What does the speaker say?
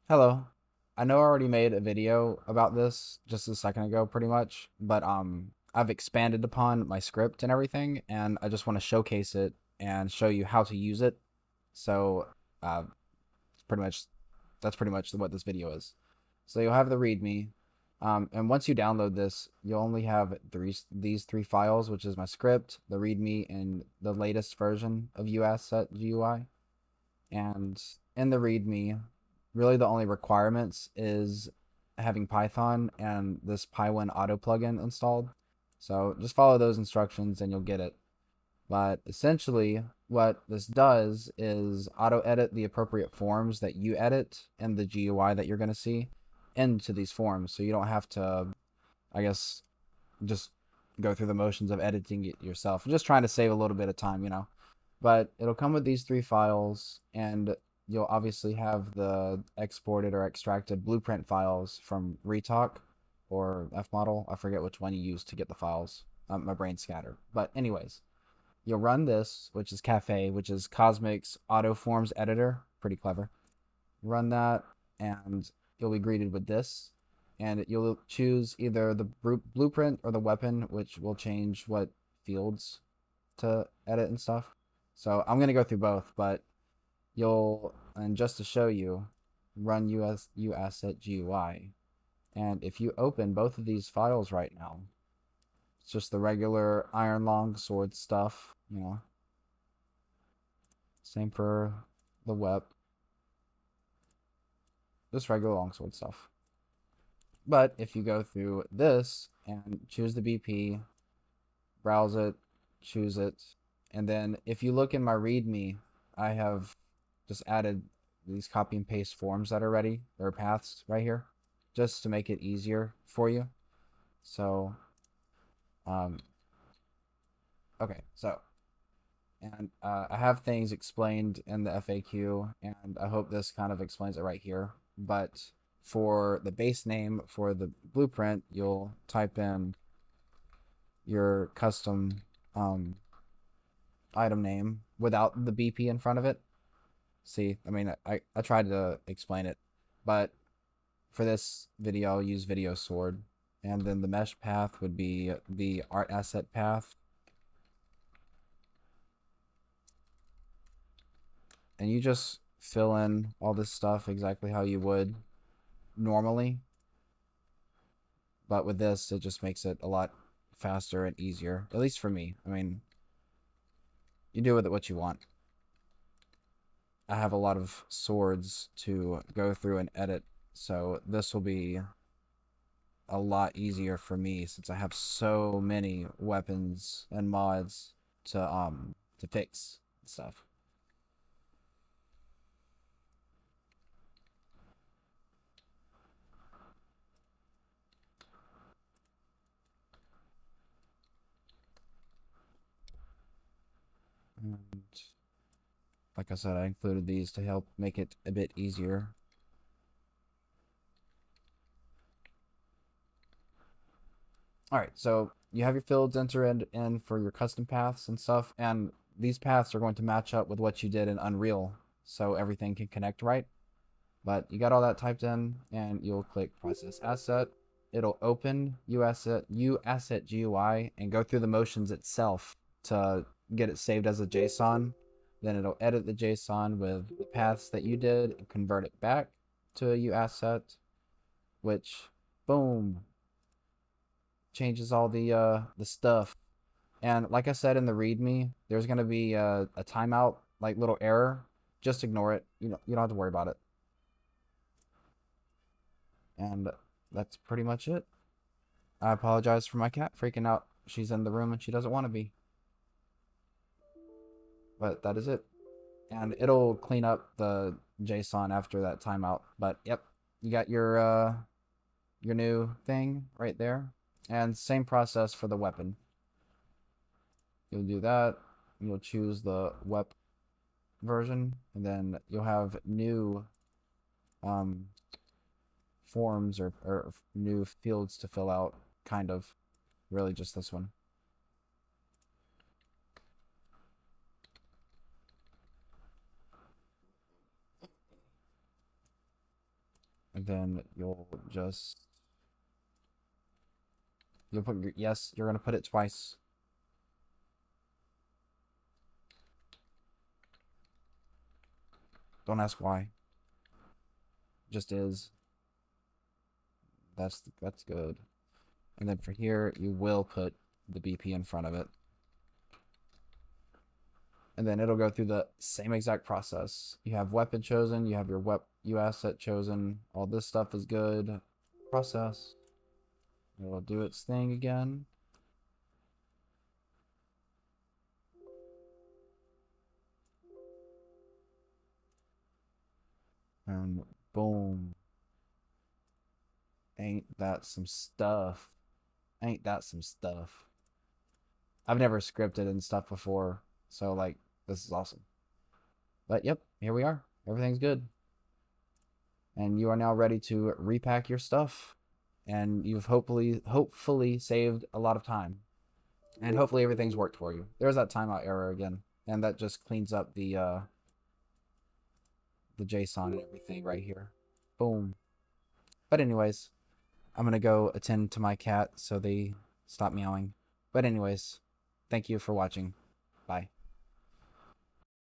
Hello. I know I already made a video about this just a second ago, pretty much, but I've expanded upon my script and everything, and I just want to showcase it and show you how to use it. So, it's pretty much that's pretty much what this video is. So you'll have the README, and once you download this, you'll only have these three files, which is my script, the README, and the latest version of UAssetGUI. And in the README, really the only requirements is having Python and this Pywin auto plugin installed. So just follow those instructions and you'll get it. But essentially, what this does is auto edit the appropriate forms that you edit in the GUI that you're going to see into these forms. So you don't have to, I guess, just go through the motions of editing it yourself. I'm just trying to save a little bit of time. But it'll come with these three files, and you'll obviously have the exported or extracted blueprint files from Retalk or Fmodel. I forget which one you use to get the files. My brain's scattered. But anyways, you'll run this, which is C.A.F.E, which is Cosmic's Auto Forms Editor. Pretty clever. Run that, and you'll be greeted with this. And you'll choose either the blueprint or the weapon, which will change what fields to edit and stuff. So I'm gonna go through both, but and just to show you, run uassetGUI. And if you open both of these files right now, it's just the regular iron long sword stuff. Same for the Weap, just regular longsword stuff. But if you go through this and choose the BP, browse it, choose it, and then if you look in my README, I have just added these copy and paste forms that are ready. There are paths right here, just to make it easier for you. So, um, okay, so, and I have things explained in the FAQ, and I hope this kind of explains it right here. But for the base name for the blueprint, you'll type in your custom item name without the BP in front of it. See, I mean, I tried to explain it, but for this video, I'll use video sword. And then the mesh path would be the art asset path. And you just fill in all this stuff exactly how you would normally. But with this, it just makes it a lot faster and easier, at least for me. I mean, you do with it what you want. I have a lot of swords to go through and edit, so this will be a lot easier for me since I have so many weapons and mods to fix and stuff. And like I said, I included these to help make it a bit easier. All right, so you have your fields entered in for your custom paths and stuff, and these paths are going to match up with what you did in Unreal, so everything can connect right. But you got all that typed in, and you'll click Process Asset. It'll open UAssetGUI and go through the motions itself to get it saved as a JSON. Then it'll edit the JSON with the paths that you did and convert it back to a UAsset, which, boom, changes all the stuff. And like I said in the README, there's gonna be a timeout, like little error. Just ignore it. You don't have to worry about it. And that's pretty much it. I apologize for my cat freaking out. She's in the room and she doesn't want to be. But that is it. And it'll clean up the JSON after that timeout. But yep, you got your new thing right there. And same process for the weapon. You'll do that. You'll choose the Weap version, and then you'll have new um, forms or new fields to fill out, kind of. Really just this one. And then you'll put yes, you're gonna put it twice. Don't ask why. Just is. That's good. And then for here, you will put the BP in front of it. And then it'll go through the same exact process. You have weapon chosen, you have your uasset chosen, all this stuff is good. Process. It'll do its thing again. And boom. Ain't that some stuff? Ain't that some stuff? I've never scripted and stuff before, so like this is awesome. But yep, here we are. Everything's good. And you are now ready to repack your stuff. And you've hopefully saved a lot of time. And hopefully everything's worked for you. There's that timeout error again. And that just cleans up the JSON and everything right here. Boom. But anyways, I'm gonna go attend to my cat so they stop meowing. But anyways, thank you for watching. Bye.